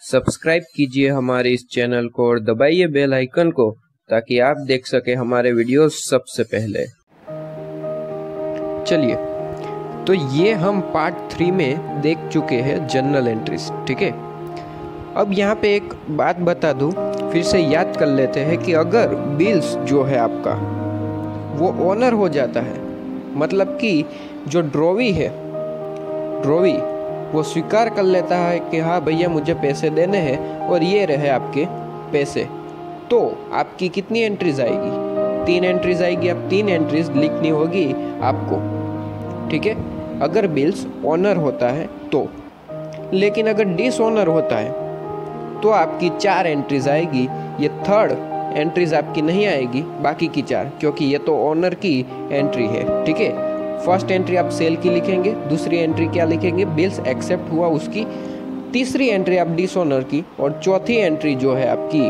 Subscribe कीजिए हमारे इस चैनल को और दबाइए बेल आइकन को ताकि आप देख सके हमारे वीडियोस सबसे पहले। चलिए, तो ये हम पार्ट 3 में देख चुके हैं जर्नल एंट्रीज। ठीक है, अब यहाँ पे एक बात बता दूँ, फिर से याद कर लेते हैं कि अगर बिल्स जो है आपका वो ओनर हो जाता है, मतलब कि जो ड्रॉवी है, ड्रॉवी वो स्वीकार कर लेता है कि हाँ भैया मुझे पैसे देने हैं और ये रहे आपके पैसे, तो आपकी कितनी एंट्रीज आएगी? 3 एंट्रीज आएगी। अब 3 एंट्रीज लिखनी होगी आपको। ठीक है, अगर बिल्स ओनर होता है तो। लेकिन अगर डिसओनर होता है तो आपकी 4 एंट्रीज आएगी। ये थर्ड एंट्रीज आपकी नहीं आएगी, बाकी की 4, क्योंकि ये तो ओनर की एंट्री है। ठीक है, फर्स्ट एंट्री आप सेल की लिखेंगे, दूसरी एंट्री क्या लिखेंगे? बिल्स एक्सेप्ट हुआ उसकी, तीसरी एंट्री आप डिसओनर की, और चौथी एंट्री जो है आपकी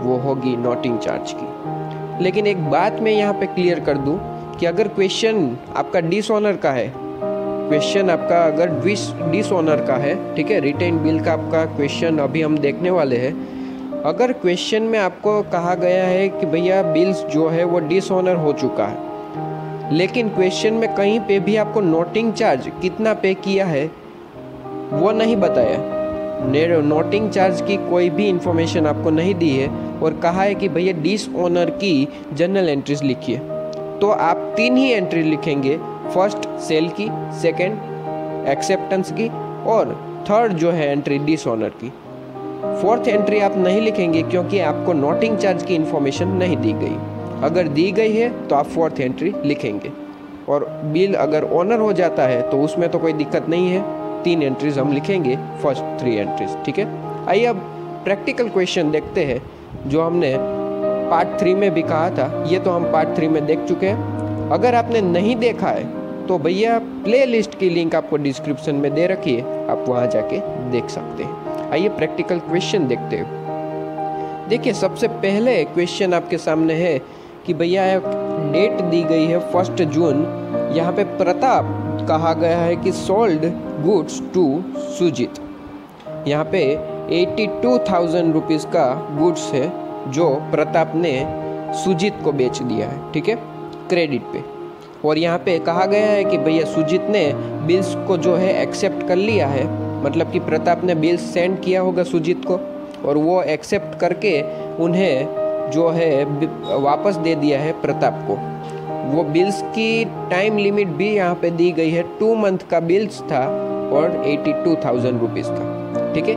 वो होगी नोटिंग चार्ज की। लेकिन एक बात मैं यहाँ पे क्लियर कर दूँ कि अगर क्वेश्चन आपका डिसओनर का है, क्वेश्चन आपका अगर डिसओनर का है, ठीक है, रिटेन बिल का आपका क्वेश्चन अभी हम देखने वाले हैं। अगर क्वेश्चन में आपको कहा गया है कि भैया बिल्स जो है वो डिसओनर हो चुका है, लेकिन क्वेश्चन में कहीं पे भी आपको नोटिंग चार्ज कितना पे किया है वो नहीं बताया, नोटिंग चार्ज की कोई भी इंफॉर्मेशन आपको नहीं दी है, और कहा है कि भैया डिसओनर की जर्नल एंट्रीज लिखिए, तो आप 3 ही एंट्री लिखेंगे। फर्स्ट सेल की, सेकंड एक्सेप्टेंस की, और थर्ड जो है एंट्री डिसओनर की। फोर्थ एंट्री आप नहीं लिखेंगे क्योंकि आपको नोटिंग चार्ज की इंफॉर्मेशन नहीं दी गई। अगर दी गई है तो आप फोर्थ एंट्री लिखेंगे, और बिल अगर ओनर हो जाता है तो उसमें तो कोई दिक्कत नहीं है, 3 एंट्रीज हम लिखेंगे, फर्स्ट 3 एंट्रीज। ठीक है, आइए अब प्रैक्टिकल क्वेश्चन देखते हैं जो हमने पार्ट 3 में भी कहा था। ये तो हम पार्ट 3 में देख चुके हैं। अगर आपने नहीं देखा है तो भैया प्ले लिस्ट की लिंक आपको डिस्क्रिप्शन में दे रखी है, आप वहाँ जाके देख सकते हैं। आइए प्रैक्टिकल क्वेश्चन देखते हैं। देखिए, सबसे पहले क्वेश्चन आपके सामने है कि भैया डेट दी गई है 1 जून। यहाँ पे प्रताप कहा गया है कि सोल्ड गुड्स टू सुजीत। यहाँ पे 82,000 रुपीज़ का गुड्स है जो प्रताप ने सुजीत को बेच दिया है, ठीक है, क्रेडिट पे। और यहाँ पे कहा गया है कि भैया सुजीत ने बिल्स को जो है एक्सेप्ट कर लिया है, मतलब कि प्रताप ने बिल्स सेंड किया होगा सुजीत को, और वो एक्सेप्ट करके उन्हें जो है वापस दे दिया है प्रताप को। वो बिल्स की टाइम लिमिट भी यहाँ पे दी गई है, 2 मंथ का बिल्स था और 82,000 रुपीज़ का। ठीक है,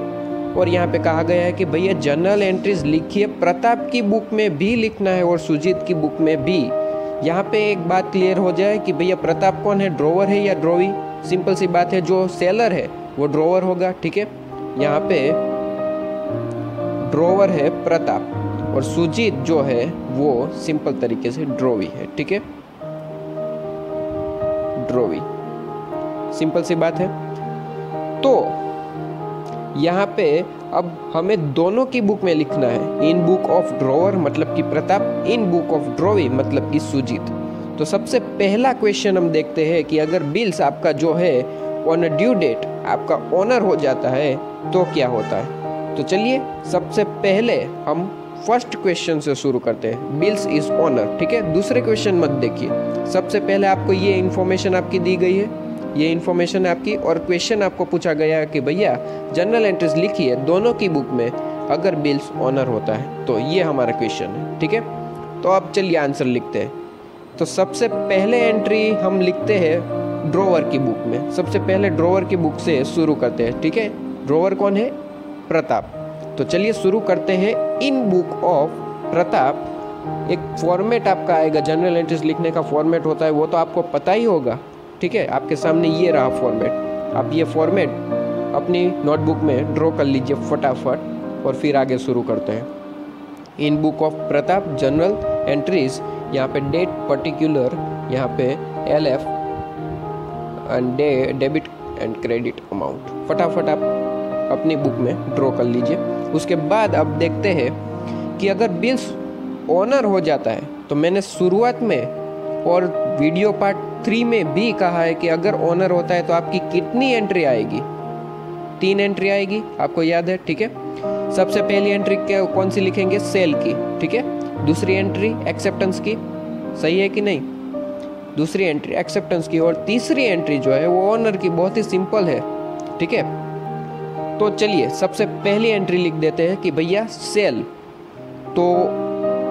और यहाँ पे कहा गया है कि भैया जर्नल एंट्रीज लिखिए, प्रताप की बुक में भी लिखना है और सुजीत की बुक में भी। यहाँ पे एक बात क्लियर हो जाए कि भैया प्रताप कौन है, ड्रॉवर है या ड्रॉवी? सिंपल सी बात है, जो सेलर है वो ड्रॉवर होगा। ठीक है, यहाँ पे ड्रॉवर है प्रताप और सुजीत जो है वो सिंपल तरीके से ड्रॉवी है। ठीक है, ड्रॉवी, सिंपल सी बात है। तो यहाँ पे अब हमें दोनों की बुक में लिखना है, इन बुक ऑफ ड्रॉवर मतलब कि प्रताप, इन बुक ऑफ ड्रॉवी मतलब कि सुजीत। तो सबसे पहला क्वेश्चन हम देखते हैं कि अगर बिल्स आपका जो है ऑन अ ड्यू डेट आपका ओनर हो जाता है तो क्या होता है। तो चलिए सबसे पहले हम फर्स्ट क्वेश्चन से शुरू करते हैं, बिल्स इज ओनर। ठीक है, दूसरे क्वेश्चन मत देखिए, सबसे पहले आपको ये इन्फॉर्मेशन आपकी दी गई है, ये इन्फॉर्मेशन आपकी, और क्वेश्चन आपको पूछा गया है कि भैया जर्नल एंट्रीज लिखिए दोनों की बुक में अगर बिल्स ओनर होता है। तो ये हमारा क्वेश्चन है। ठीक है, तो अब चलिए आंसर लिखते हैं। तो सबसे पहले एंट्री हम लिखते हैं ड्रॉवर की बुक में। सबसे पहले ड्रॉवर की बुक से शुरू करते हैं। ठीक है, ड्रॉवर कौन है? प्रताप। तो चलिए शुरू करते हैं, इन बुक ऑफ प्रताप। एक फॉर्मेट आपका आएगा, जनरल एंट्रीज लिखने का फॉर्मेट होता है, वो तो आपको पता ही होगा। ठीक है, आपके सामने ये रहा फॉर्मेट, आप ये फॉर्मेट अपनी नोटबुक में ड्रॉ कर लीजिए फटाफट, और फिर आगे शुरू करते हैं। इन book of Pratap general entries, यहाँ पे डेट पर्टिकुलर, यहाँ पे LF and debit and credit amount, फटाफट आप अपनी बुक में ड्रॉ कर लीजिए। उसके बाद अब देखते हैं कि अगर बिल्स ओनर हो जाता है, तो मैंने शुरुआत में और वीडियो पार्ट 3 में भी कहा है कि अगर ओनर होता है तो आपकी कितनी एंट्री आएगी। 3 एंट्री आएगी, आपको याद है, ठीक है। सबसे पहली एंट्री कौन सी लिखेंगे, सेल की, ठीक है। दूसरी एंट्री एक्सेप्टेंस की, सही है कि नहीं, दूसरी एंट्री एक्सेप्टेंस की। और तीसरी एंट्री जो है वो ओनर की, बहुत ही सिंपल है, ठीक है। तो चलिए सबसे पहली एंट्री लिख देते हैं कि भैया सेल। तो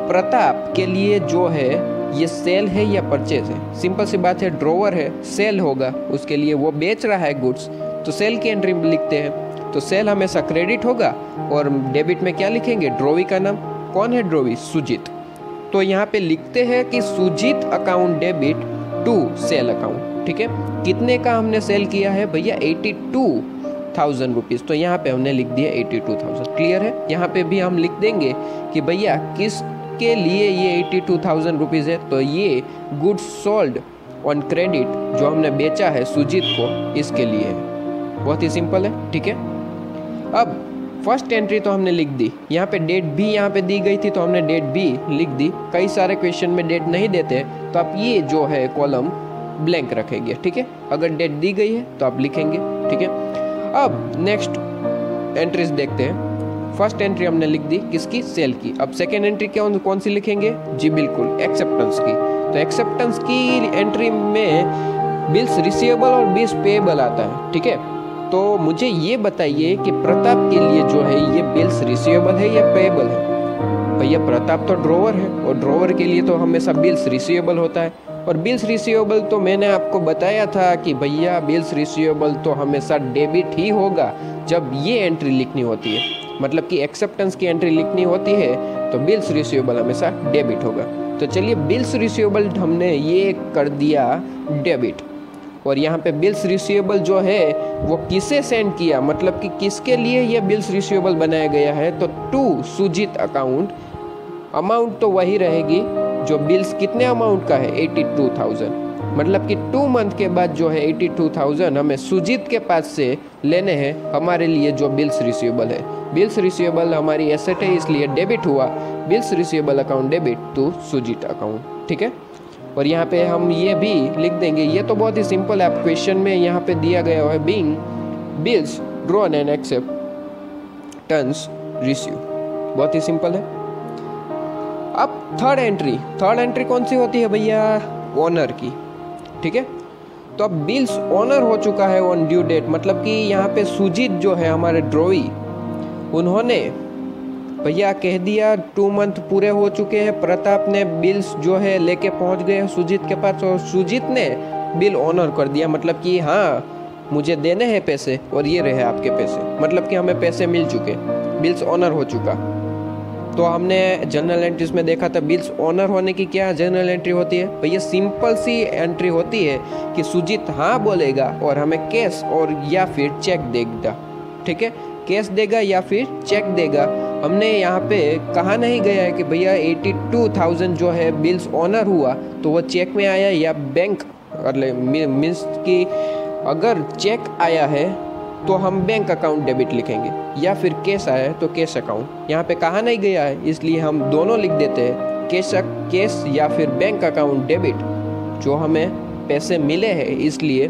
प्रताप के लिए जो है ये सेल है या परचेज है, सिंपल सी बात है, ड्रॉवर है, सेल होगा, उसके लिए वो बेच रहा है गुड्स, तो सेल की एंट्री लिखते हैं। तो सेल हमेशा क्रेडिट होगा और डेबिट में क्या लिखेंगे, ड्रॉवी का नाम, कौन है ड्रॉवी, सुजीत। तो यहाँ पे लिखते हैं कि Sujit account debit to sale account, ठीक है। कितने का हमने सेल किया है भैया, 82,000 रुपीज़। तो यहाँ पे हमने लिख दिया 82,000, क्लियर है। यहाँ पे भी हम लिख देंगे कि भैया किस के लिए ये 82,000 रुपीज़ है, तो ये गुड्स सोल्ड ऑन क्रेडिट जो हमने बेचा है सुजीत को, इसके लिए है। बहुत ही सिंपल है, ठीक है। अब फर्स्ट एंट्री तो हमने लिख दी, यहाँ पे डेट भी यहाँ पे दी गई थी तो हमने डेट भी लिख दी। कई सारे क्वेश्चन में डेट नहीं देते तो आप ये जो है कॉलम ब्लैंक रखेंगे, ठीक है। अगर डेट दी गई है तो आप लिखेंगे, ठीक है। अब नेक्स्ट एंट्रीज देखते हैं। फर्स्ट एंट्री हमने लिख दी किसकी, सेल की। अब सेकेंड एंट्री कौन सी लिखेंगे, जी बिल्कुल एक्सेप्टेंस की। तो एक्सेप्टेंस की एंट्री में बिल्स रिसीवेबल और बिल्स पेएबल आता है, ठीक है। तो मुझे ये बताइए कि प्रताप के लिए जो है ये बिल्स रिसीवेबल है या पेएबल है। भैया प्रताप तो ड्रॉवर है और ड्रॉवर के लिए तो हमेशा बिल्स रिसीवेबल होता है। और बिल्स रिसीवेबल तो मैंने आपको बताया था कि भैया बिल्स रिसीवेबल तो हमेशा डेबिट ही होगा जब ये एंट्री लिखनी होती है, मतलब कि एक्सेप्टेंस की एंट्री लिखनी होती है तो बिल्स रिसीवेबल हमेशा डेबिट होगा। तो चलिए बिल्स रिसीवेबल हमने ये कर दिया डेबिट, और यहाँ पे बिल्स रिसीवेबल जो है वो किसे सेंड किया, मतलब कि किसके लिए ये बिल्स रिसीवेबल बनाया गया है, तो टू सुजीत अकाउंट। अमाउंट तो वही रहेगी जो बिल्स कितने अमाउंट का है, 82,000, मतलब कि 2 मंथ के बाद जो है 82,000 हमें सुजीत के पास से लेने हैं हमारे लिए जो बिल्स रिसीवेबल है। बिल्स रिसीवेबल हमारी एसेट है इसलिए डेबिट हुआ, bills receivable account debit to Sujit account, ठीक है। और यहाँ पे हम ये भी लिख देंगे, ये तो बहुत ही सिंपल है, आप क्वेश्चन में यहाँ पे दिया गया है being bills drawn and acceptance receive, बहुत ही सिंपल है। अब थर्ड एंट्री कौन सी होती है भैया, ओनर की, ठीक है। तो अब बिल्स ओनर हो चुका है ऑन ड्यू डेट, मतलब कि यहाँ पे सुजीत जो है हमारे ड्रॉवी, उन्होंने भैया कह दिया 2 मंथ पूरे हो चुके हैं, प्रताप ने बिल्स जो है लेके पहुंच गए सुजीत के पास और सुजीत ने बिल ऑनर कर दिया, मतलब कि हाँ मुझे देने हैं पैसे और ये रहे आपके पैसे, मतलब कि हमें पैसे मिल चुके, बिल्स ऑनर हो चुका। तो हमने जर्नल एंट्रीज में देखा था बिल्स ऑनर होने की क्या जर्नल एंट्री होती है भैया, सिंपल सी एंट्री होती है कि सुजीत हाँ बोलेगा और हमें कैश और या फिर चेक देगा, ठीक है, कैश देगा या फिर चेक देगा। हमने यहाँ पे कहा नहीं गया है कि भैया 82,000 जो है बिल्स ऑनर हुआ तो वो चेक में आया या बैंक, मीन्स कि अगर चेक आया है तो हम बैंक अकाउंट डेबिट लिखेंगे या फिर कैश आया है तो कैश अकाउंट। यहाँ पे कहा नहीं गया है इसलिए हम दोनों लिख देते हैं, कैश या फिर बैंक अकाउंट डेबिट। जो हमें पैसे मिले हैं इसलिए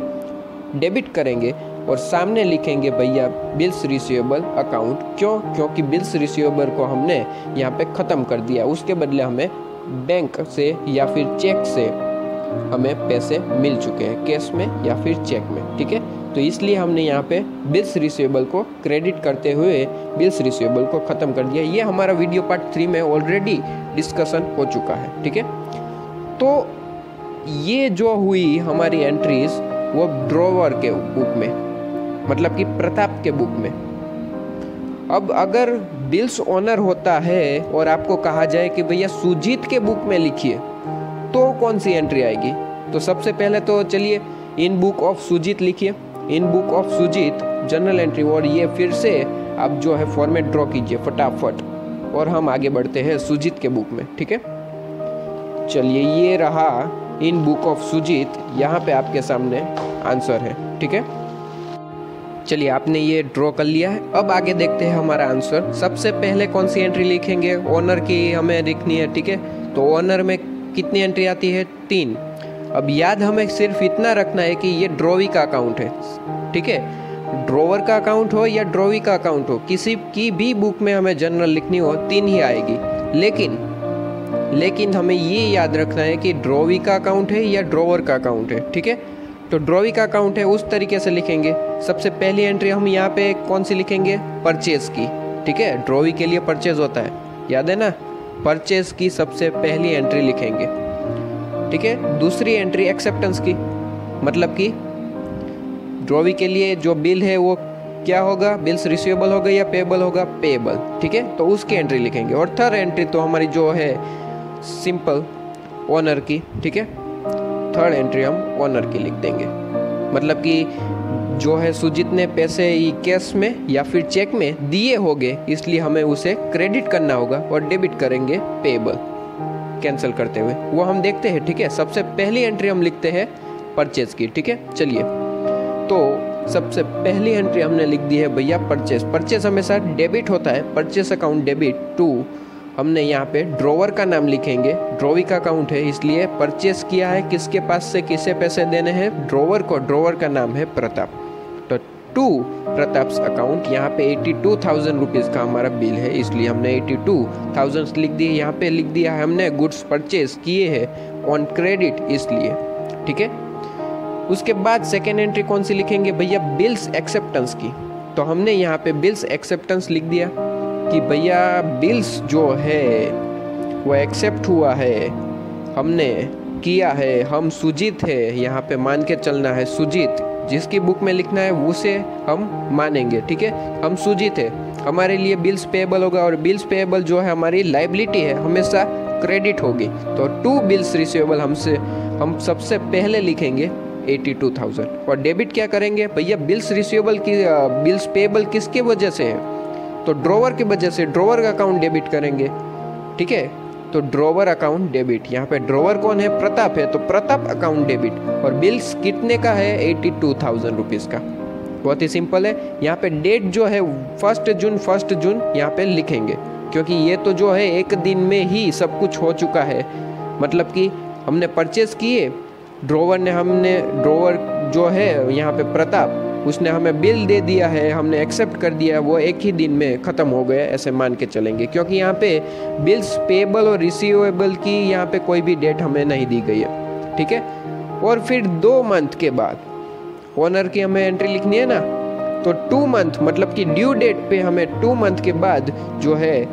डेबिट करेंगे और सामने लिखेंगे भैया बिल्स रिसीवेबल अकाउंट। क्यों, क्योंकि बिल्स रिसीवेबल को हमने यहाँ पे ख़त्म कर दिया, उसके बदले हमें बैंक से या फिर चेक से हमें पैसे मिल चुके हैं, कैश में या फिर चेक में, ठीक है। तो इसलिए हमने यहाँ पे बिल्स रिसीवेबल को क्रेडिट करते हुए बिल्स रिसीवेबल को ख़त्म कर दिया। ये हमारा वीडियो पार्ट 3 में ऑलरेडी डिस्कशन हो चुका है, ठीक है। तो ये जो हुई हमारी एंट्रीज वो ड्रॉवर के बुक में, मतलब कि प्रताप के बुक में। अब अगर बिल्स ऑनर होता है और आपको कहा जाए कि भैया सुजीत के बुक में लिखिए तो कौन सी एंट्री आएगी, तो सबसे पहले तो चलिए इन बुक ऑफ सुजीत लिखिए, in book of Sujit journal entry, और ये फिर से आप जो है फॉर्मेट ड्रॉ कीजिए फटाफट और हम आगे बढ़ते हैं सुजीत के बुक में, ठीक है। चलिए ये रहा इन बुक ऑफ सुजीत, यहाँ पे आपके सामने आंसर है, ठीक है। चलिए आपने ये ड्रॉ कर लिया है, अब आगे देखते हैं हमारा आंसर। सबसे पहले कौन सी एंट्री लिखेंगे, ओनर की हमें लिखनी है, ठीक है। तो ओनर में कितनी एंट्री आती है, 3। अब याद हमें सिर्फ इतना रखना है कि ये ड्रॉवी का अकाउंट है, ठीक है। ड्रॉवर का अकाउंट हो या ड्रॉवी का अकाउंट हो, किसी की भी बुक में हमें जनरल लिखनी हो 3 ही आएगी। लेकिन हमें ये याद रखना है कि ड्रॉवी का अकाउंट है या ड्रॉवर का अकाउंट है, ठीक है। तो ड्रॉवी का अकाउंट है उस तरीके से लिखेंगे। सबसे पहली एंट्री हम यहाँ पे कौन सी लिखेंगे, परचेज की, ठीक है। ड्रॉवी के लिए परचेज होता है, याद है ना, परचेज की सबसे पहली एंट्री लिखेंगे, ठीक है। दूसरी एंट्री एक्सेप्टेंस की, मतलब कि ड्रॉवी के लिए जो बिल है वो क्या होगा, बिल्स रिसीवेबल होगा या पेएबल होगा, पेएबल, ठीक है। तो उसकी एंट्री लिखेंगे। और थर्ड एंट्री तो हमारी जो है सिंपल ओनर की, ठीक है। थर्ड एंट्री हम ओनर की लिख देंगे, मतलब कि जो है सुजीत ने पैसे कैश में या फिर चेक में दिए होंगे, इसलिए हमें उसे क्रेडिट करना होगा और डेबिट करेंगे पेएबल कैंसिल करते हुए। वो हम देखते हैं, ठीक है। सबसे पहली एंट्री हम लिखते हैं परचेज की, ठीक है। चलिए, तो सबसे पहली एंट्री हमने लिख दी है भैया परचेज। परचेज हमेशा डेबिट होता है, परचेज अकाउंट डेबिट टू, हमने यहाँ पे ड्रॉवर का नाम लिखेंगे, ड्रॉवी का अकाउंट है इसलिए परचेज किया है, किसके पास से किसे पैसे देने हैं, ड्रॉवर को। ड्रॉवर का नाम है प्रताप, तो टू प्रताप्स अकाउंट। यहाँ पे 82,000 रुपीज़ का हमारा बिल है, इसलिए हमने 82,000 लिख दिए। यहाँ पे लिख दिया है हमने गुड्स परचेज किए हैं ऑन क्रेडिट, इसलिए, ठीक है। उसके बाद सेकेंड एंट्री कौन सी लिखेंगे भैया, बिल्स एक्सेप्टेंस की। तो हमने यहाँ पे बिल्स एक्सेप्टेंस लिख दिया कि भैया बिल्स जो है वो एक्सेप्ट हुआ है, हमने किया है, हम सुजीत है, यहाँ पे मान के चलना है सुजीत, जिसकी बुक में लिखना है उसे हम मानेंगे, ठीक है। हम सुजीत है, हमारे लिए बिल्स पेएबल होगा, और बिल्स पेएबल जो है हमारी लाइबिलिटी है, हमेशा क्रेडिट होगी। तो टू बिल्स रिसीवेबल हम सबसे पहले लिखेंगे 82,000, और डेबिट क्या करेंगे भैया, बिल्स रिसीवेबल की बिल्स पेएबल किसके वजह से है, तो ड्रॉवर की वजह से, ड्रॉवर का अकाउंट डेबिट करेंगे, ठीक है। तो ड्रॉवर अकाउंट डेबिट, यहाँ पे ड्रॉवर कौन है, प्रताप है, तो प्रताप अकाउंट डेबिट। और बिल्स कितने का है, 82,000 रुपीज़ का। बहुत ही सिंपल है। यहाँ पे डेट जो है 1 जून यहाँ पे लिखेंगे, क्योंकि ये तो जो है एक दिन में ही सब कुछ हो चुका है, मतलब कि हमने परचेज किए, ड्रॉवर जो है यहाँ पे प्रताप, उसने हमें बिल दे दिया है, हमने एक्सेप्ट कर दिया, वो एक ही दिन में ख़त्म हो गया, ऐसे मान के चलेंगे, क्योंकि यहाँ पे बिल्स पेएबल और रिसीवेबल की यहाँ पे कोई भी डेट हमें नहीं दी गई है, ठीक है। और फिर 2 मंथ के बाद ओनर की हमें एंट्री लिखनी है ना, तो 2 मंथ मतलब कि ड्यू डेट पे हमें 2 मंथ के बाद जो है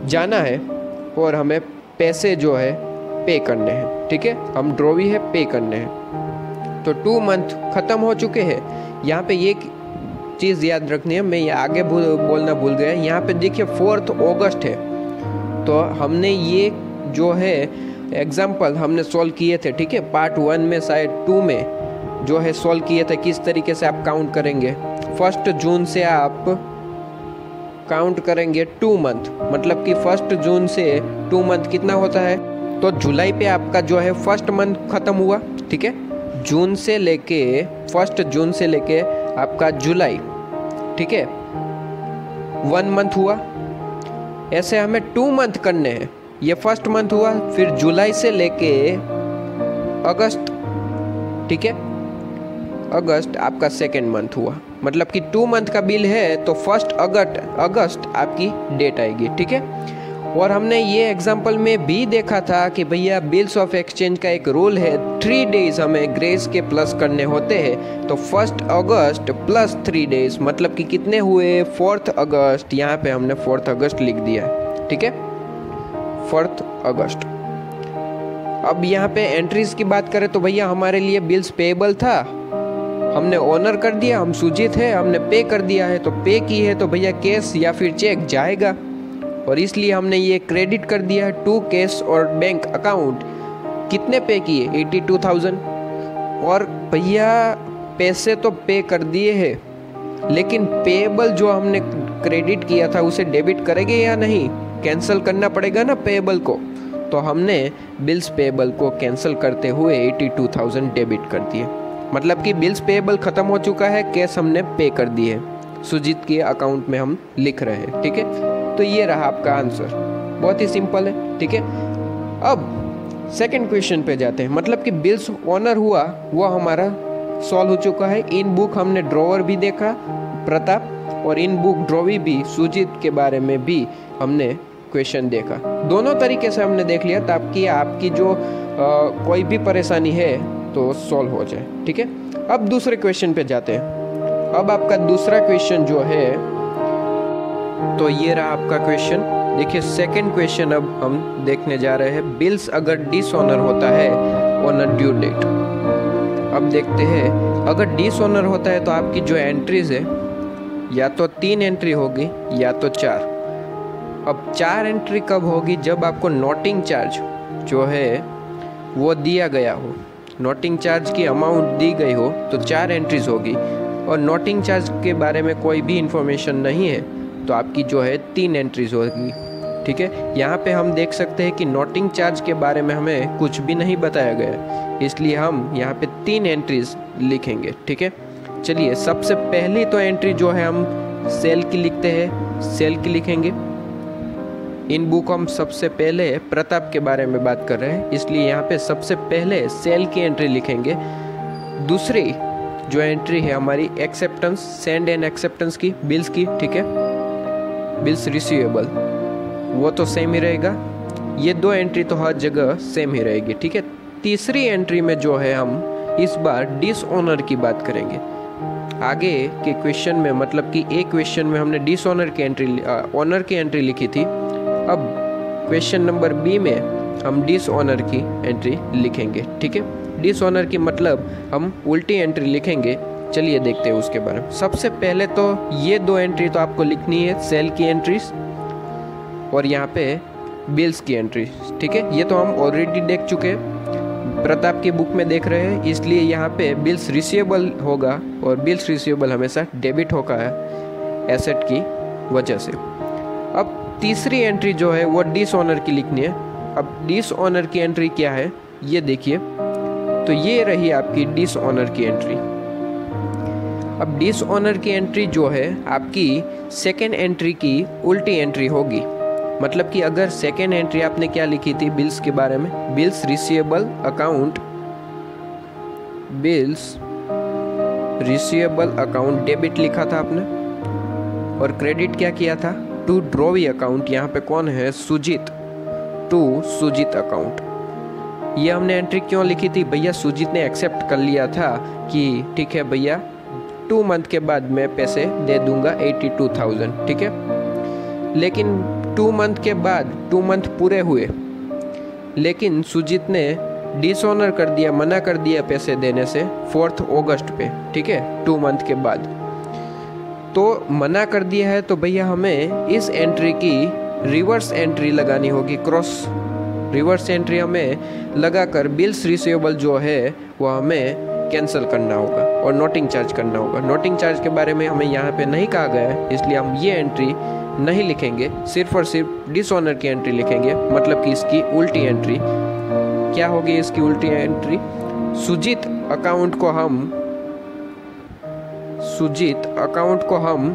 जाना है और हमें पैसे जो है पे करने हैं, ठीक है। हम ड्रॉवी है, पे करने हैं। तो 2 मंथ ख़त्म हो चुके हैं। यहाँ पे ये चीज़ याद रखनी है, मैं ये आगे बोलना भूल गया। यहाँ पे देखिए 4 अगस्त है, तो हमने ये जो है एग्जाम्पल हमने सॉल्व किए थे, ठीक है। पार्ट 1 में शायद 2 में जो है सॉल्व किए थे, किस तरीके से आप काउंट करेंगे। 1 जून से आप काउंट करेंगे 2 मंथ, मतलब कि 1 जून से 2 मंथ कितना होता है, तो जुलाई पे आपका जो है 1 मंथ ख़त्म हुआ, ठीक है। 1 जून से लेके आपका जुलाई, ठीक है, 1 मंथ हुआ। ऐसे हमें 2 मंथ करने हैं। ये 1 मंथ हुआ, फिर जुलाई से लेके अगस्त, ठीक है, अगस्त आपका 2nd मंथ हुआ, मतलब कि 2 मंथ का बिल है, तो 1 अगस्त आपकी डेट आएगी, ठीक है। और हमने ये एग्जाम्पल में भी देखा था कि भैया बिल्स ऑफ एक्सचेंज का एक रूल है, 3 डेज हमें ग्रेस के प्लस करने होते हैं। तो 1 अगस्त प्लस 3 डेज मतलब कि कितने हुए, 4 अगस्त। यहाँ पे हमने 4 अगस्त लिख दिया है, ठीक है, 4 अगस्त। अब यहाँ पे एंट्रीज की बात करें तो भैया हमारे लिए बिल्स पेएबल था, हमने ऑनर कर दिया, हम सुजीत है, हमने पे कर दिया है, तो पे की है तो भैया कैश या फिर चेक जाएगा, और इसलिए हमने ये क्रेडिट कर दिया है टू कैश और बैंक अकाउंट। कितने पे किए, 82,000। और भैया पैसे तो पे कर दिए हैं, लेकिन पेएबल जो हमने क्रेडिट किया था उसे डेबिट करेंगे या नहीं, कैंसिल करना पड़ेगा ना पेएबल को। तो हमने बिल्स पेएबल को कैंसिल करते हुए 82,000 डेबिट कर दिए, मतलब कि बिल्स पेएबल ख़त्म हो चुका है, कैश हमने पे कर दिए, सुजीत के अकाउंट में हम लिख रहे हैं, ठीक है। तो ये रहा आपका आंसर, बहुत ही सिंपल है, ठीक है। अब सेकंड क्वेश्चन पे जाते हैं, मतलब कि बिल्स ऑनर हुआ, वो हमारा सॉल्व हो चुका है। इन बुक हमने ड्रॉवर भी देखा प्रताप, और इन बुक ड्रॉवी भी सुजीत के बारे में भी हमने क्वेश्चन देखा। दोनों तरीके से हमने देख लिया ताकि आपकी जो कोई भी परेशानी है तो सॉल्व हो जाए। ठीक है, अब दूसरे क्वेश्चन पे जाते हैं। अब आपका दूसरा क्वेश्चन जो है, तो ये रहा आपका क्वेश्चन। देखिए सेकंड क्वेश्चन अब हम देखने जा रहे हैं। बिल्स अगर डिसऑनर होता है ऑन अ ड्यू डेट। अब देखते हैं, अगर डिसऑनर होता है तो आपकी जो एंट्रीज है या तो 3 एंट्री होगी या तो 4। अब 4 एंट्री कब होगी? जब आपको नोटिंग चार्ज जो है वो दिया गया हो, नोटिंग चार्ज की अमाउंट दी गई हो तो 4 एंट्रीज होगी। और नोटिंग चार्ज के बारे में कोई भी इंफॉर्मेशन नहीं है तो आपकी जो है 3 एंट्रीज होगी। ठीक है, यहाँ पे हम देख सकते हैं कि नोटिंग चार्ज के बारे में हमें कुछ भी नहीं बताया गया, इसलिए हम यहाँ पे 3 एंट्रीज लिखेंगे। ठीक है, चलिए सबसे पहली तो एंट्री जो है हम सेल की लिखते हैं, सेल की लिखेंगे। इन बुक हम सबसे पहले प्रताप के बारे में बात कर रहे हैं, इसलिए यहाँ पे सबसे पहले सेल की एंट्री लिखेंगे। दूसरी जो एंट्री है हमारी एक्सेप्टेंस, सेंड एंड एक्सेप्टेंस की, बिल्स की। ठीक है, बिल्स रिसीवेबल वो तो सेम ही रहेगा। ये 2 एंट्री तो हर जगह सेम ही रहेगी। ठीक है, तीसरी एंट्री में जो है हम इस बार डिसऑनर की बात करेंगे। आगे के क्वेश्चन में, मतलब कि एक क्वेश्चन में हमने डिसऑनर की एंट्री, ऑनर की एंट्री लिखी थी। अब क्वेश्चन नंबर बी में हम डिसऑनर की एंट्री लिखेंगे। ठीक है, डिसऑनर की मतलब हम उल्टी एंट्री लिखेंगे। चलिए देखते हैं उसके बारे में। सबसे पहले तो ये 2 एंट्री तो आपको लिखनी है, सेल की एंट्रीज और यहाँ पे बिल्स की एंट्री। ठीक है, ये तो हम ऑलरेडी देख चुके हैं, प्रताप की बुक में देख रहे हैं, इसलिए यहाँ पे बिल्स रिसीवेबल होगा और बिल्स रिसीवेबल हमेशा डेबिट होगा एसेट की वजह से। अब तीसरी एंट्री जो है वो डिसऑनर की लिखनी है। अब डिसऑनर की एंट्री क्या है ये देखिए, तो ये रही आपकी डिसऑनर की एंट्री। अब डिसऑनर की एंट्री जो है आपकी सेकेंड एंट्री की उल्टी एंट्री होगी। मतलब कि अगर सेकेंड एंट्री आपने क्या लिखी थी बिल्स के बारे में, bills receivable account, bills receivable account debit लिखा था आपने, और क्रेडिट क्या किया था? To drawee account. यहाँ पे कौन है? Sujit, to Sujit account. ये हमने एंट्री क्यों लिखी थी भैया? सुजीत ने एक्सेप्ट कर लिया था कि ठीक है भैया 2 मंथ के बाद मैं पैसे दे दूंगा 82,000। ठीक है, लेकिन 2 मंथ के बाद 2 मंथ पूरे हुए, लेकिन सुजीत ने डिसऑनर कर दिया, मना कर दिया पैसे देने से 4 अगस्त पे। ठीक है, 2 मंथ के बाद तो मना कर दिया है, तो भैया हमें इस एंट्री की रिवर्स एंट्री लगानी होगी, क्रॉस रिवर्स एंट्री हमें लगाकर बिल्स रिसीवेबल जो है वो हमें कैंसिल करना होगा और नोटिंग चार्ज करना होगा। नोटिंग चार्ज के बारे में हमें यहाँ पे नहीं कहा गया है, इसलिए हम ये एंट्री नहीं लिखेंगे, सिर्फ और सिर्फ डिसऑनर की एंट्री लिखेंगे। मतलब कि इसकी उल्टी एंट्री क्या होगी? इसकी उल्टी एंट्री सुजीत अकाउंट को हम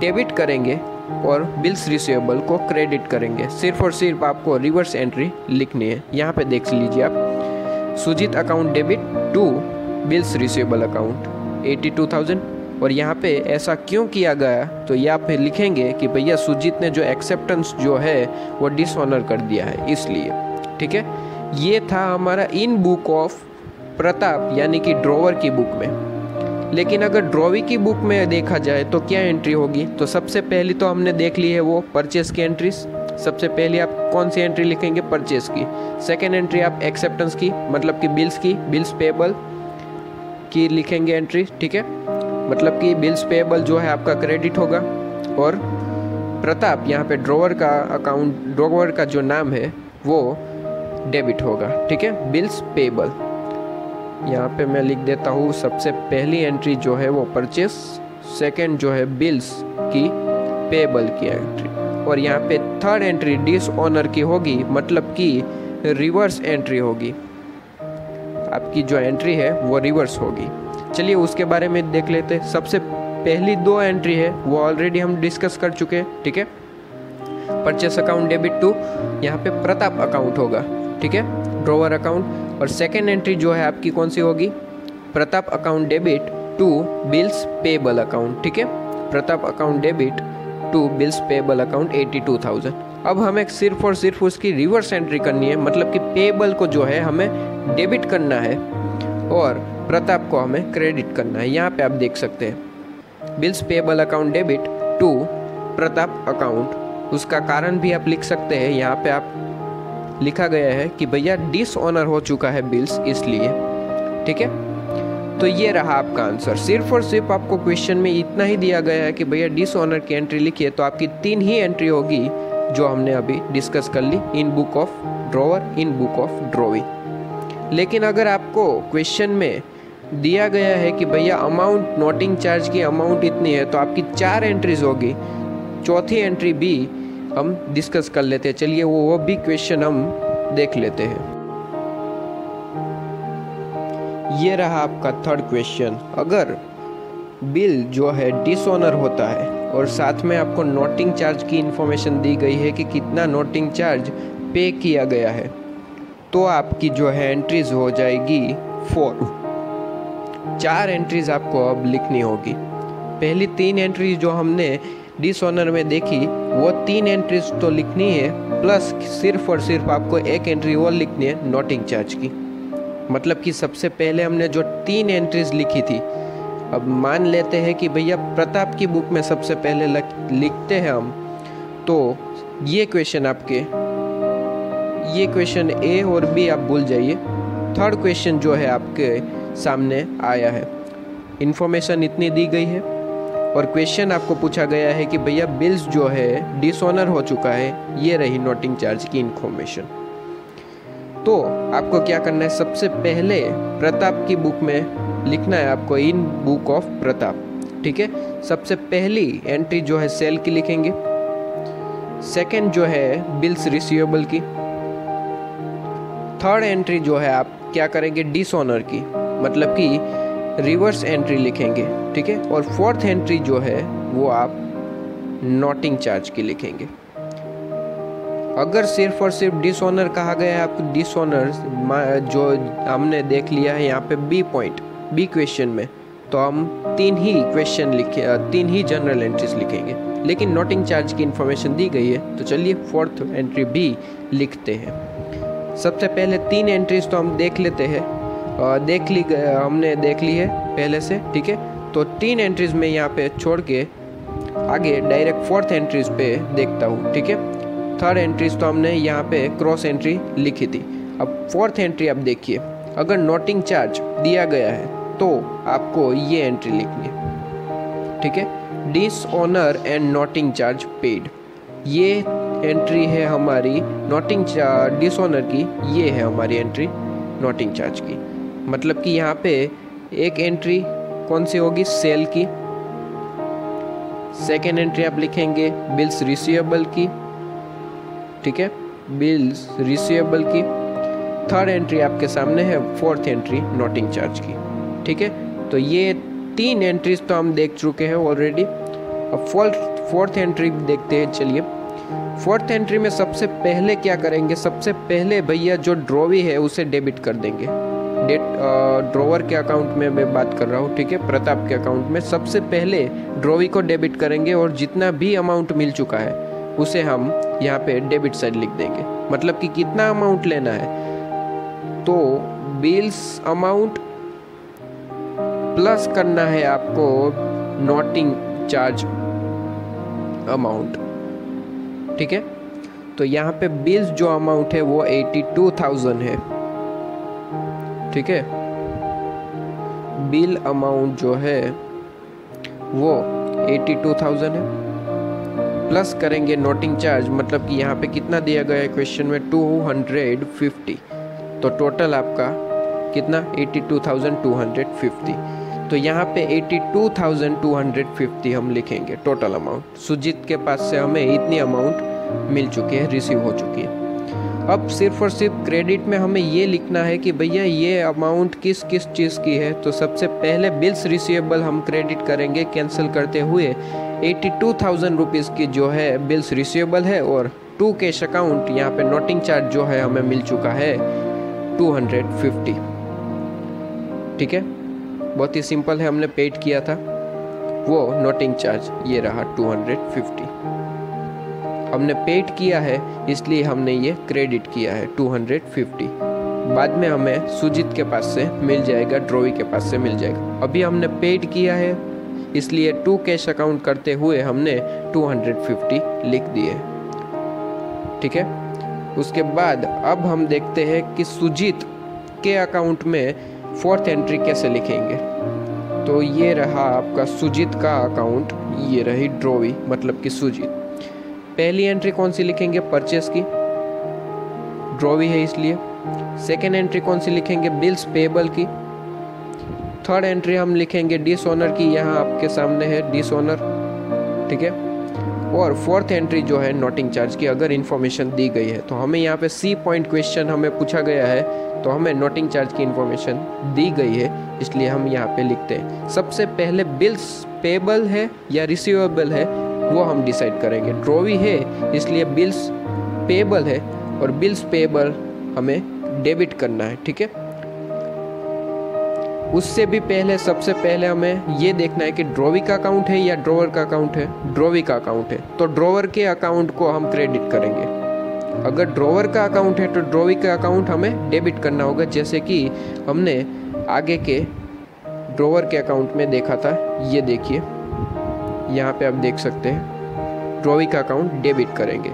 डेबिट करेंगे और बिल्स रिसीवेबल को क्रेडिट करेंगे। सिर्फ और सिर्फ आपको रिवर्स एंट्री लिखनी है। यहाँ पे देख लीजिए आप, Sujit account debit to bills receivable account 82,000। और यहाँ पे ऐसा क्यों किया गया? तो यहाँ पे लिखेंगे कि भैया सुजीत ने जो एक्सेप्टेंस जो है वो डिसऑनर कर दिया है, इसलिए। ठीक है, ये था हमारा इन बुक ऑफ प्रताप यानी कि ड्रॉवर की बुक में। लेकिन अगर ड्रॉवी की बुक में देखा जाए तो क्या एंट्री होगी? तो सबसे पहली तो हमने देख ली है वो परचेस की एंट्रीज। सबसे पहले आप कौन सी एंट्री लिखेंगे? परचेस की। सेकेंड एंट्री आप एक्सेप्टेंस की, मतलब कि बिल्स की, बिल्स पेएबल की लिखेंगे एंट्री। ठीक है, मतलब कि बिल्स पेएबल जो है आपका क्रेडिट होगा और प्रताप यहाँ पे ड्रॉवर का अकाउंट, ड्रॉवर का जो नाम है वो डेबिट होगा। ठीक है, बिल्स पेएबल यहाँ पे मैं लिख देता हूँ। सबसे पहली एंट्री जो है वो परचेस, सेकंड जो है बिल्स की पेएबल की एंट्री, और यहाँ पे थर्ड एंट्री डिसऑनर की होगी, मतलब कि रिवर्स एंट्री होगी। आपकी जो एंट्री है वो रिवर्स होगी। चलिए उसके बारे में देख लेते हैं। सबसे पहली 2 एंट्री है वो ऑलरेडी हम डिस्कस कर चुके हैं। ठीक है, परचेस अकाउंट डेबिट टू, यहाँ पे प्रताप अकाउंट होगा। ठीक है, ड्रॉवर अकाउंट। और सेकेंड एंट्री जो है आपकी कौन सी होगी? Pratap account debit to bills payable account, ठीक है, Pratap account debit to bills payable account 82,000। अब हमें सिर्फ और सिर्फ उसकी रिवर्स एंट्री करनी है, मतलब कि पेबल को जो है हमें डेबिट करना है और प्रताप को हमें क्रेडिट करना है। यहाँ पे आप देख सकते हैं bills payable account debit to Pratap account. उसका कारण भी आप लिख सकते हैं, यहाँ पे आप लिखा गया है कि भैया डिसऑनर हो चुका है बिल्स, इसलिए, ठीक है। तो ये रहा आपका आंसर। सिर्फ और सिर्फ आपको क्वेश्चन में इतना ही दिया गया है कि भैया डिसऑनर की एंट्री लिखिए, तो आपकी 3 ही एंट्री होगी जो हमने अभी डिस्कस कर ली, in book of drawer, in book of drawing. लेकिन अगर आपको क्वेश्चन में दिया गया है कि भैया अमाउंट, नोटिंग चार्ज की अमाउंट इतनी है, तो आपकी 4 एंट्रीज होगी। चौथी एंट्री भी हम डिस्कस कर लेते हैं, चलिए वो भी क्वेश्चन हम देख लेते हैं। ये रहा आपका थर्ड क्वेश्चन। अगर बिल जो है डिसऑनर होता है और साथ में आपको नोटिंग चार्ज की इंफॉर्मेशन दी गई है कि कितना नोटिंग चार्ज पे किया गया है, तो आपकी जो है एंट्रीज हो जाएगी 4। 4 एंट्रीज आपको अब लिखनी होगी। पहली 3 एंट्री जो हमने डिसऑनर में देखी, वो 3 एंट्रीज तो लिखनी है, प्लस सिर्फ और सिर्फ आपको 1 एंट्री और लिखनी है नोटिंग चार्ज की। मतलब कि सबसे पहले हमने जो 3 एंट्रीज लिखी थी, अब मान लेते हैं कि भैया प्रताप की बुक में सबसे पहले लिखते हैं हम, तो ये क्वेश्चन आपके, ये क्वेश्चन ए और बी आप भूल जाइए। थर्ड क्वेश्चन जो है आपके सामने आया है, इन्फॉर्मेशन इतनी दी गई है और क्वेश्चन आपको पूछा गया है कि भैया बिल्स जो है डिसऑनर हो चुका है, ये रही नोटिंग चार्ज की इन्फॉर्मेशन। तो आपको क्या करना है, सबसे पहले प्रताप की बुक में लिखना है आपको, इन बुक ऑफ प्रताप, ठीक है। सबसे पहली एंट्री जो है सेल की लिखेंगे, सेकंड जो है बिल्स रिसीवेबल की, थर्ड एंट्री जो है आप क्या करेंगे डिसऑनर की, मतलब कि रिवर्स एंट्री लिखेंगे, ठीक है। और फोर्थ एंट्री जो है वो आप नोटिंग चार्ज की लिखेंगे। अगर सिर्फ और सिर्फ डिसऑनर कहा गया है आपको, डिसऑनर जो हमने देख लिया है यहाँ पे बी पॉइंट, बी क्वेश्चन में, तो हम 3 ही क्वेश्चन लिखे, 3 ही जनरल एंट्रीज लिखेंगे। लेकिन नोटिंग चार्ज की इंफॉर्मेशन दी गई है, तो चलिए फोर्थ एंट्री भी लिखते हैं। सबसे पहले 3 एंट्रीज तो हम देख लेते हैं, हमने देख ली है पहले से, ठीक है। तो 3 एंट्रीज में यहाँ पे छोड़ के आगे डायरेक्ट फोर्थ एंट्रीज पे देखता हूँ, ठीक है। थर्ड एंट्रीज तो हमने यहाँ पे क्रॉस एंट्री लिखी थी। अब फोर्थ एंट्री आप देखिए, अगर नोटिंग चार्ज दिया गया है तो आपको ये एंट्री लिखनी है, ठीक है। Dishonour and noting charge paid, ये एंट्री है हमारी नोटिंग डिसऑनर की, ये है हमारी एंट्री नोटिंग चार्ज की। मतलब कि यहाँ पे एक एंट्री कौन सी होगी, सेल की। सेकेंड एंट्री आप लिखेंगे बिल्स रिसीवेबल की, ठीक है, बिल्स रिसीवेबल की। थर्ड एंट्री आपके सामने है, फोर्थ एंट्री नोटिंग चार्ज की, ठीक है। तो ये 3 एंट्रीज तो हम देख चुके हैं ऑलरेडी। अब फोर्थ एंट्री देखते हैं, चलिए। फोर्थ एंट्री में सबसे पहले क्या करेंगे, सबसे पहले भैया जो ड्रॉवी है उसे डेबिट कर देंगे। ड्रॉवर के अकाउंट में मैं बात कर रहा हूँ, ठीक है, प्रताप के अकाउंट में सबसे पहले ड्रॉवी को डेबिट करेंगे और जितना भी अमाउंट मिल चुका है उसे हम यहाँ पे डेबिट साइड लिख देंगे। मतलब कि कितना अमाउंट लेना है, तो बिल्स अमाउंट प्लस करना है आपको नोटिंग चार्ज अमाउंट, ठीक है। तो यहाँ पे बिल्स जो अमाउंट है वो 82,000 है, ठीक है। बिल अमाउंट जो है वो 82,000 है, प्लस करेंगे नोटिंग चार्ज, मतलब कि यहाँ पे कितना दिया गया है क्वेश्चन में 250, तो टोटल आपका कितना 82,250। तो यहाँ पे 82,250 हम लिखेंगे टोटल अमाउंट। सुजीत के पास से हमें इतनी अमाउंट मिल चुकी है, रिसीव हो चुकी है। अब सिर्फ और सिर्फ क्रेडिट में हमें ये लिखना है कि भैया ये अमाउंट किस किस चीज़ की है। तो सबसे पहले बिल्स रिसीवेबल हम क्रेडिट करेंगे कैंसिल करते हुए 82,000 रुपीज़ की जो है बिल्स रिसीवेबल है, और 2 कैश अकाउंट यहाँ पे नोटिंग चार्ज जो है हमें मिल चुका है 250, ठीक है। बहुत ही सिंपल है, हमने पेड किया था वो नोटिंग चार्ज, ये रहा 250। हमने पेड किया है इसलिए हमने ये क्रेडिट किया है 250। बाद में हमें सुजीत के पास से मिल जाएगा, ध्रुवी के पास से मिल जाएगा। अभी हमने पेड किया है इसलिए टू कैश अकाउंट करते हुए हमने 250 लिख दिए, ठीक है। उसके बाद अब हम देखते हैं कि सुजीत के अकाउंट में 4th एंट्री कैसे लिखेंगे। तो ये रहा आपका सुजीत का अकाउंट, ये रही ध्रुवी मतलब कि सुजीत। पहली एंट्री कौन सी लिखेंगे? परचेस की, ध्रुवी है इसलिए। सेकेंड एंट्री कौन सी लिखेंगे? बिल्स पेबल की। थर्ड एंट्री हम लिखेंगे डिसऑनर की, यहाँ आपके सामने है डिसऑनर, ठीक है। और फोर्थ एंट्री जो है नोटिंग चार्ज की, अगर इन्फॉर्मेशन दी गई है तो हमें यहाँ पे सी पॉइंट क्वेश्चन हमें पूछा गया है तो हमें नोटिंग चार्ज की इन्फॉर्मेशन दी गई है इसलिए हम यहाँ पे लिखते हैं। सबसे पहले बिल्स पेबल है या रिसीवेबल है वो हम डिसाइड करेंगे। ध्रुवी है इसलिए बिल्स पेबल है और बिल्स पेबल हमें डेबिट करना है, ठीक है। उससे भी पहले सबसे पहले हमें ये देखना है कि ध्रुवी का अकाउंट है या ड्रोवर का अकाउंट है। ध्रुवी का अकाउंट है तो ड्रोवर के अकाउंट को हम क्रेडिट करेंगे। अगर ड्रोवर का अकाउंट है तो ध्रुवी का अकाउंट हमें डेबिट करना होगा, जैसे कि हमने आगे के ड्रोवर के अकाउंट में देखा था। ये देखिए यहाँ पे आप देख सकते हैं ध्रुवी का अकाउंट डेबिट करेंगे,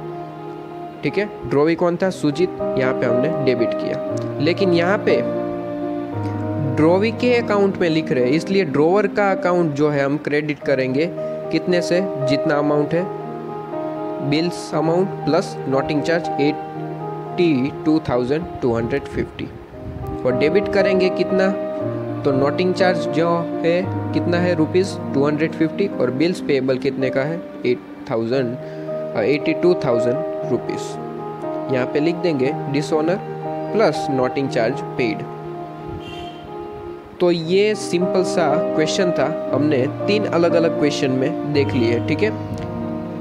ठीक है। ध्रुवी कौन था? सुजीत, यहाँ पे हमने डेबिट किया। लेकिन यहाँ पे ध्रुवी के अकाउंट में लिख रहे हैं इसलिए ड्रोवर का अकाउंट जो है हम क्रेडिट करेंगे कितने से? जितना अमाउंट है bills amount plus noting charge 82,250 और डेबिट करेंगे कितना? तो नोटिंग चार्ज जो है कितना है? ₹250 और बिल्स पेबल कितने का है? 82,000 रुपीज़। यहाँ पे लिख देंगे dishonour plus noting charge paid. तो ये सिंपल सा क्वेश्चन था, हमने 3 अलग अलग क्वेश्चन में देख लिए, ठीक है।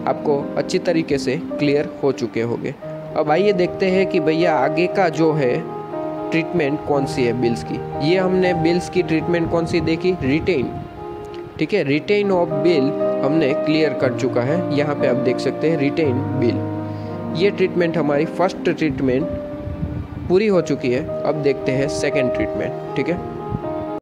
आपको अच्छी तरीके से क्लियर हो चुके होंगे। अब आइए देखते हैं कि भैया आगे का जो है ट्रीटमेंट कौन सी है बिल्स की। ये हमने बिल्स की ट्रीटमेंट कौन सी देखी? रिटेन, ठीक है। रिटेन ऑफ बिल हमने क्लियर कर चुका है, यहाँ पे आप देख सकते हैं रिटेन बिल। ये ट्रीटमेंट हमारी फर्स्ट ट्रीटमेंट पूरी हो चुकी है। अब देखते हैं सेकेंड ट्रीटमेंट, ठीक है।